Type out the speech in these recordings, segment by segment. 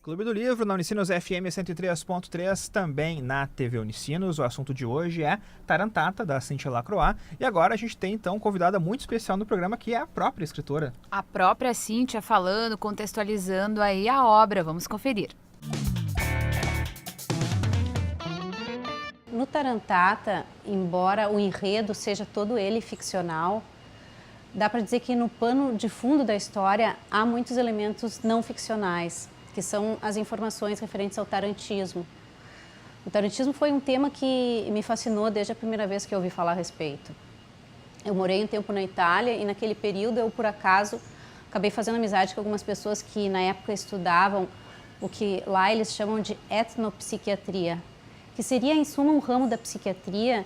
Clube do Livro, na Unicinos FM 103.3, também na TV Unicinos. O assunto de hoje é Tarantata, da Cíntia Lacroix. E agora a gente tem, então, convidada muito especial no programa, que é a própria escritora. A própria Cíntia falando, contextualizando aí a obra. Vamos conferir. No Tarantata, embora o enredo seja todo ele ficcional, dá para dizer que no pano de fundo da história há muitos elementos não ficcionais, que são as informações referentes ao tarantismo. O tarantismo foi um tema que me fascinou desde a primeira vez que eu ouvi falar a respeito. Eu morei um tempo na Itália e naquele período eu, por acaso, acabei fazendo amizade com algumas pessoas que na época estudavam o que lá eles chamam de etnopsiquiatria, que seria, em suma, um ramo da psiquiatria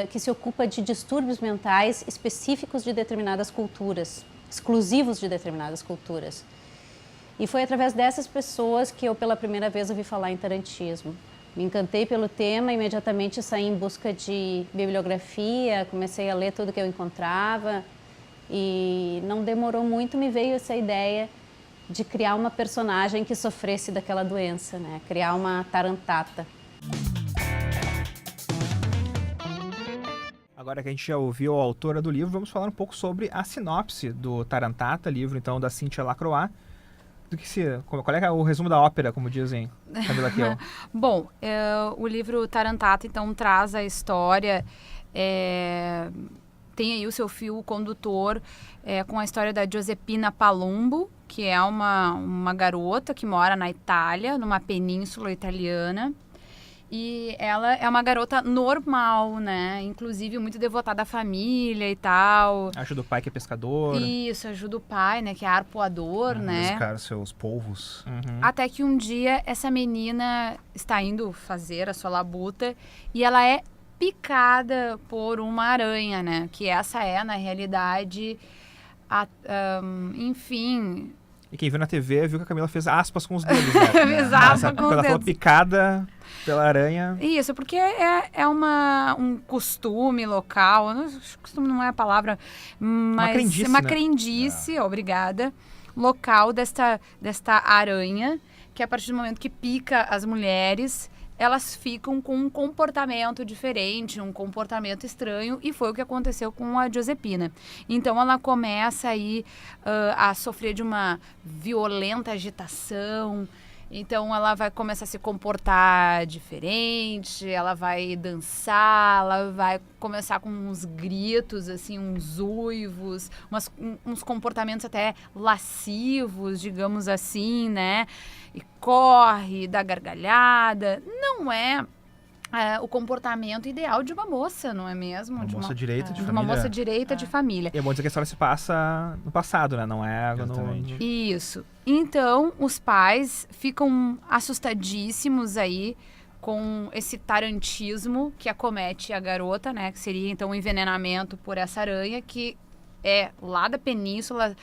que se ocupa de distúrbios mentais específicos de determinadas culturas, exclusivos de determinadas culturas. E foi através dessas pessoas que eu, pela primeira vez, ouvi falar em tarantismo. Me encantei pelo tema, imediatamente saí em busca de bibliografia, comecei a ler tudo que eu encontrava e não demorou muito, me veio essa ideia de criar uma personagem que sofresse daquela doença, né? Criar uma tarantata. Agora que a gente já ouviu a autora do livro, vamos falar um pouco sobre a sinopse do Tarantata, livro então da Cíntia Lacroix. Qual é o resumo da ópera, como dizem, Camila Kiel? Bom, o livro Tarantata, então, traz a história, tem aí o seu fio condutor com a história da Giuseppina Palumbo, que é uma garota que mora na Itália, numa península italiana. E ela é uma garota normal, né? Inclusive muito devotada à família e tal. Ajuda o pai que é pescador. Isso, ajuda o pai, né? Que é arpoador, né? Pescar seus polvos. Uhum. Até que um dia essa menina está indo fazer a sua labuta e ela é picada por uma aranha, né? Que essa é, na realidade, enfim... E quem viu na TV viu que a Camila fez aspas com os dedos, né? Fez aspas com os Ela falou dedos. picada pela aranha. Isso, porque é um costume local, costume não é a palavra, mas crendice, uma né? crendice, obrigada, local desta aranha, que a partir do momento que pica as mulheres, elas ficam com um comportamento diferente, um comportamento estranho, e foi o que aconteceu com a Giuseppina. Então ela começa aí a sofrer de uma violenta agitação. Então ela vai começar a se comportar diferente, ela vai dançar, ela vai começar com uns gritos, assim, uns uivos, uns comportamentos até lascivos, digamos assim, né? E corre, dá gargalhada. Não é o comportamento ideal de uma moça, não é mesmo? Uma moça direita de de família. uma moça direita de família. E é bom dizer que a história se passa no passado, né? Não é Exatamente. Isso. Então, os pais ficam assustadíssimos aí com esse tarantismo que acomete a garota, né? Que seria, então, um envenenamento por essa aranha, que é lá da Península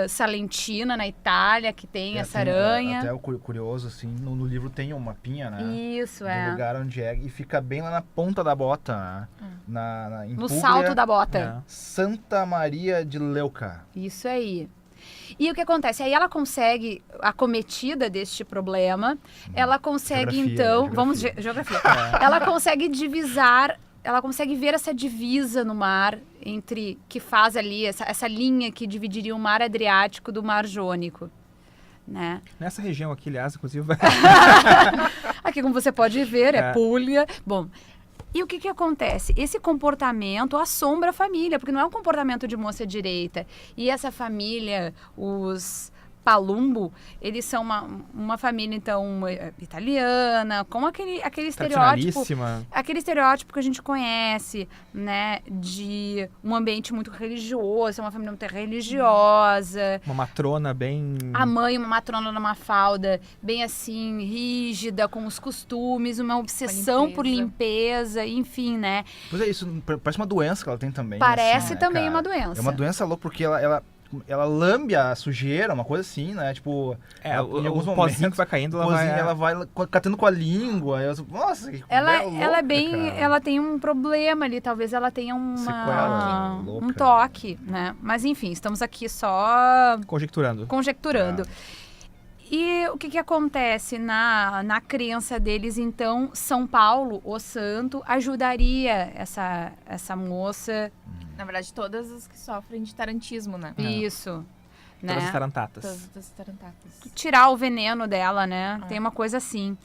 Salentina, na Itália, que tem essa aranha. Até o curioso, assim, no livro tem um mapinha, né? Isso, Do lugar onde é. E fica bem lá na ponta da bota, né? Em No Puglia, salto da bota. Santa Maria de Leuca. Isso aí. E o que acontece? Aí ela consegue, acometida deste problema, ela consegue, Geografia, então... geografia. Vamos, geografia. Ela consegue divisar, ela consegue ver essa divisa no mar, que faz ali, essa linha que dividiria o mar Adriático do mar Jônico, né? Nessa região aqui, aliás, inclusive... Aqui, como você pode ver, é É. Puglia. Bom, e o que acontece? Esse comportamento assombra a família, porque não é um comportamento de moça direita. E essa família, os Palumbo, eles são uma família, então, italiana, com aquele estereótipo... Tradicionalíssima. Aquele estereótipo que a gente conhece, né, de um ambiente muito religioso, uma família muito religiosa. Uma matrona bem... A mãe, uma matrona numa falda, bem assim, rígida, com os costumes, uma obsessão por limpeza, enfim, né? Pois é, isso parece uma doença que ela tem também. Parece assim, né, também cara? uma doença. É uma doença louca, porque ela lambe a sujeira, uma coisa assim, né? Tipo, É, em alguns o pozinho momentos, que vai caindo, ela vai catando com a língua. Nossa, que Ela louca, é bem, cara. ela tem um problema ali, talvez ela tenha Sequela, louca. um toque, né? Mas enfim, estamos aqui só conjecturando. conjecturando. E o que acontece na crença deles, então, São Paulo, o santo, ajudaria essa moça. Na verdade, todas as que sofrem de tarantismo, né? Isso. Né? Todas as tarantatas. Todas as tarantatas. Tirar o veneno dela, né? Tem uma coisa assim.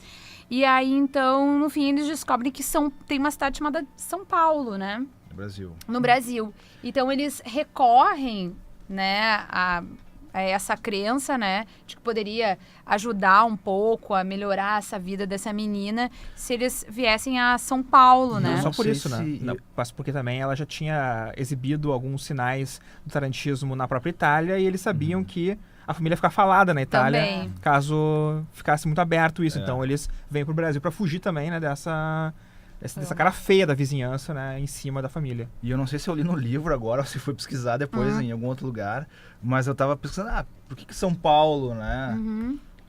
E aí, então, no fim, eles descobrem que tem uma cidade chamada São Paulo, né? No Brasil. No Brasil. Então, eles recorrem, né, a essa crença, né, de que poderia ajudar um pouco a melhorar essa vida dessa menina se eles viessem a São Paulo, né? Não só por sei isso, né? se- Não, mas porque também ela já tinha exibido alguns sinais do tarantismo na própria Itália e eles sabiam que a família ia ficar falada na Itália Também. caso ficasse muito aberto isso. É. Então eles vêm pro Brasil para fugir também, né, dessa cara feia da vizinhança, né, em cima da família. E eu não sei se eu li no livro agora ou se foi pesquisar depois em algum outro lugar, mas eu tava pesquisando, por que São Paulo, né?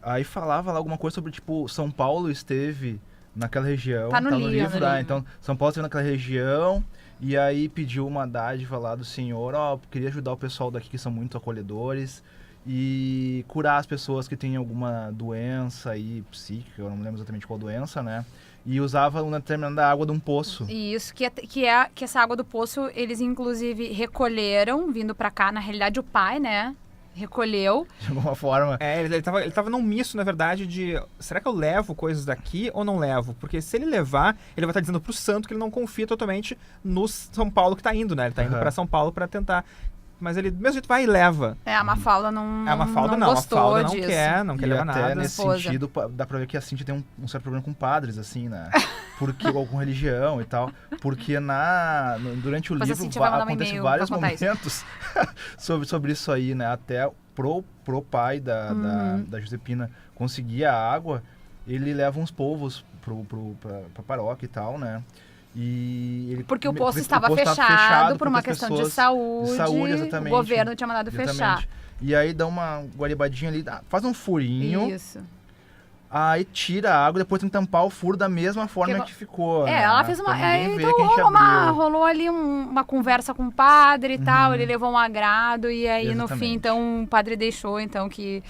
Aí falava lá alguma coisa sobre, tipo, São Paulo esteve naquela região. Tá no livro, livro, né? Então, São Paulo esteve naquela região e aí pediu uma dádiva lá do senhor, queria ajudar o pessoal daqui que são muito acolhedores e curar as pessoas que têm alguma doença aí psíquica, eu não lembro exatamente qual doença, né? E usava uma determinada água de um poço. Isso, que essa água do poço, eles inclusive recolheram, vindo pra cá, na realidade o pai, né, recolheu. De alguma forma. Ele tava num misto, na verdade, de será que eu levo coisas daqui ou não levo? Porque se ele levar, ele vai estar dizendo pro santo que ele não confia totalmente no São Paulo que tá indo, né? Ele tá indo pra São Paulo pra tentar. Mas ele, do mesmo jeito, vai e leva. A Mafalda não A Mafalda não a gostou Mafalda não disso. quer, não quer E levar até nada. nesse Esposa. sentido, dá pra ver que a Cintia tem um certo problema com padres, assim, né? Porque, ou com religião e tal. Porque durante o Depois a livro Cintia vai mandar um acontecem e-mail vários pra contar isso. momentos sobre isso aí, né? Até pro pai da Josepina conseguir a água, ele leva uns povos pra paróquia e tal, né? E ele, Porque o poço estava tava fechado por porque uma as questão de pessoas- saúde. exatamente. O governo tinha mandado Exatamente. fechar. E aí dá uma guaribadinha ali, faz um furinho, Isso. aí tira a água, depois tem que tampar o furo da mesma forma que ficou. né? Ela fez uma. Pra ninguém ver Então que a gente abriu. rolou ali uma conversa com o padre e tal. Ele levou um agrado. E aí, no Exatamente. fim, então, o padre deixou então que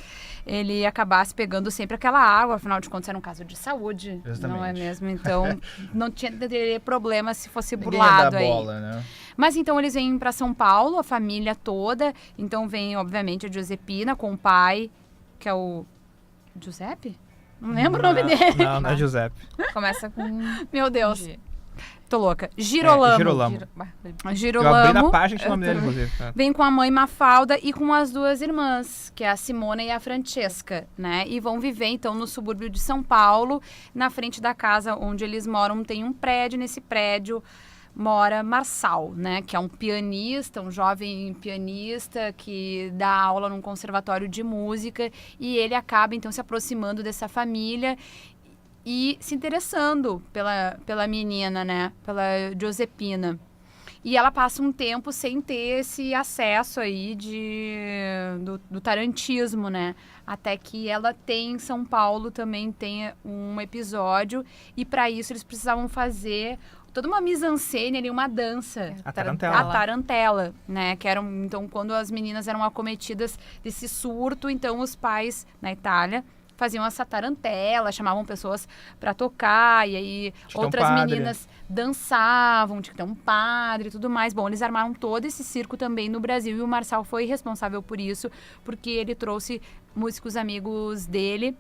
ele acabasse pegando sempre aquela água. Afinal de contas, era um caso de saúde. Exatamente. Não é mesmo? Então, não teria problema se fosse Ninguém ia dar burlado aí. bola, né? Mas então eles vêm para São Paulo, a família toda. Então vem, obviamente, a Josepina com o pai, que é o Giuseppe? Não lembro o nome dele. Não é Giuseppe. Começa com... Meu Deus, G. tô louca. Girolamo. Girolamo. Giro- Bah, Eu abri na Girolamo. página e tinha o nome dele, inclusive. É. Vem com a mãe Mafalda e com as duas irmãs, que é a Simona e a Francesca, né? E vão viver, então, no subúrbio de São Paulo. Na frente da casa onde eles moram tem um prédio. Nesse prédio mora Marçal, né? Que é um pianista, um jovem pianista que dá aula num conservatório de música. E ele acaba, então, se aproximando dessa família e se interessando pela menina, né? Pela Josepina. E ela passa um tempo sem ter esse acesso aí do tarantismo, né? Até que ela tem em São Paulo também tem um episódio. E para isso eles precisavam fazer toda uma mise-en-scène ali, uma dança. A tarantela. A tarantela, né? Que eram, então, quando as meninas eram acometidas desse surto, então os pais na Itália faziam essa tarantela, chamavam pessoas para tocar, e aí Tinha que ter um outras padre. meninas dançavam, tinha que ter um padre e tudo mais. Bom, eles armaram todo esse circo também no Brasil, e o Marçal foi responsável por isso, porque ele trouxe músicos amigos dele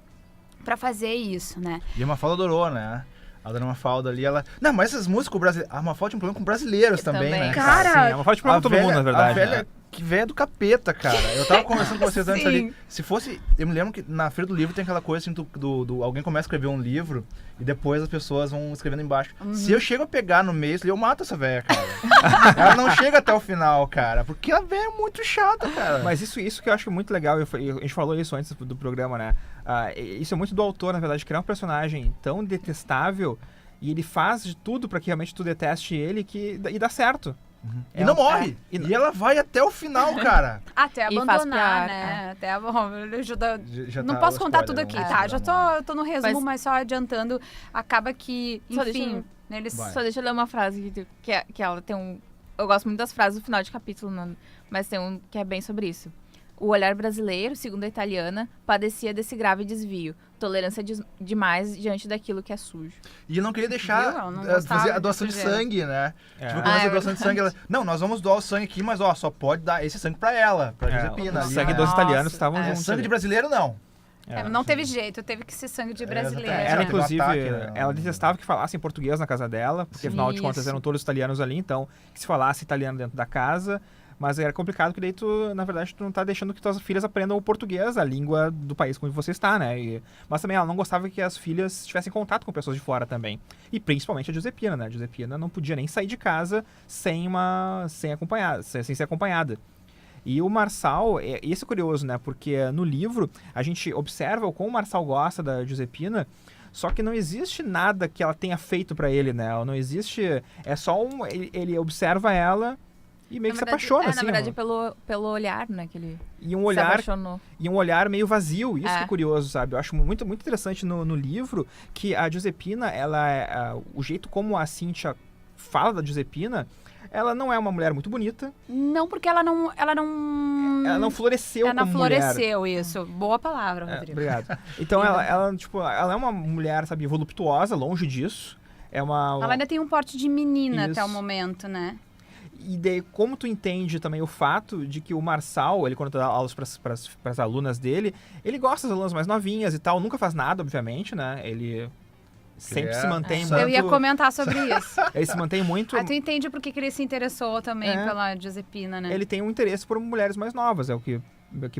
para fazer isso, né? E a Mafalda adorou, né? A dona Mafalda ali, ela... Não, mas esses músicos brasileiros... A Mafalda tinha um problema com brasileiros também, Também. né? Cara, Sim, é uma falta de problema todo mundo, na verdade. A velha, né? que velha do capeta, cara. Eu tava conversando com vocês antes Sim. ali. Se fosse... Eu me lembro que na Feira do Livro tem aquela coisa assim, alguém começa a escrever um livro e depois as pessoas vão escrevendo embaixo. Se eu chego a pegar no meio, eu mato essa velha, cara. Ela não chega até o final, cara. Porque a velha é muito chata, cara. Mas isso que eu acho muito legal, a gente falou isso antes do programa, né? Isso é muito do autor, na verdade, criar um personagem tão detestável e ele faz de tudo pra que realmente tu deteste ele e dá certo. E não morre. E ela vai até o final, cara. Até E faz abandonar, pior, né? Até bom, Já não tá posso o contar spoiler, tudo aqui, não tá? vou Já dar tô no resumo, mas só adiantando, acaba que, Só deixa enfim, eu- né, eles... Vai. Só deixa eu ler uma frase que ela tem um... Eu gosto muito das frases do final de capítulo, mas tem um que é bem sobre isso. O olhar brasileiro, segundo a italiana, padecia desse grave desvio. Tolerância demais diante daquilo que é sujo. E eu não queria Viu? deixar Ela não gostava fazer a de doação de sujeira. sangue, né? É. Tipo, quando é a doação de sangue, ela... Não, nós vamos doar o sangue aqui, mas ó, só pode dar esse sangue pra ela, pra Josepina. o ali, sangue né? dos Nossa, italianos estavam é. juntos. Sangue ali. de brasileiro, não. Não teve jeito, teve que ser sangue de brasileiro. exatamente. Ela, teve um inclusive, ataque, né? ela detestava que falassem português na casa dela, porque afinal de contas Isso. eram todos italianos ali, então que se falasse italiano dentro da casa. Mas era complicado que daí tu, na verdade, tu não tá deixando que tuas filhas aprendam o português, a língua do país onde você está, né? Mas também ela não gostava que as filhas tivessem contato com pessoas de fora também. E principalmente a Josepina, né? A Josepina não podia nem sair de casa sem ser acompanhada. E o Marçal, isso é curioso, né? Porque no livro a gente observa o como o Marçal gosta da Josepina, só que não existe nada que ela tenha feito pra ele, né? Não existe... É só ele observa ela e meio que se apaixona, assim. Na verdade, ó. pelo olhar, né, que ele E um se olhar apaixonou. e um olhar meio vazio, isso que é É. curioso, sabe? Eu acho muito, muito interessante no livro que a Josepina, o jeito como a Cíntia fala da Josepina, ela não é uma mulher muito bonita, Não, porque ela não ela não floresceu ela não como mulher. floresceu, isso. Boa palavra, Rodrigo. Obrigado. Então ela é uma mulher, sabe, voluptuosa, longe disso. É uma... Ela ainda tem um porte de menina Isso. até o momento, né? E daí, como tu entende também o fato de que o Marçal, ele quando dá aulas para as alunas dele, ele gosta das alunas mais novinhas e tal, nunca faz nada, obviamente, né? Ele sempre se mantém muito... Eu ia comentar sobre isso. Ele se mantém muito... Aí tu entende por que ele se interessou também É. pela Josepina, né? Ele tem um interesse por mulheres mais novas, é o que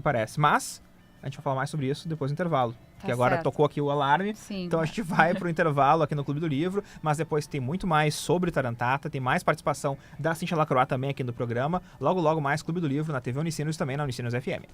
parece. Mas a gente vai falar mais sobre isso depois do intervalo. Que agora certo. tocou aqui o alarme. Sim. Então a gente vai pro intervalo aqui no Clube do Livro, mas depois tem muito mais sobre Tarantata, tem mais participação da Cíntia Lacroix também aqui no programa. Logo, logo mais Clube do Livro na TV Unicinos e também na Unicinos FM.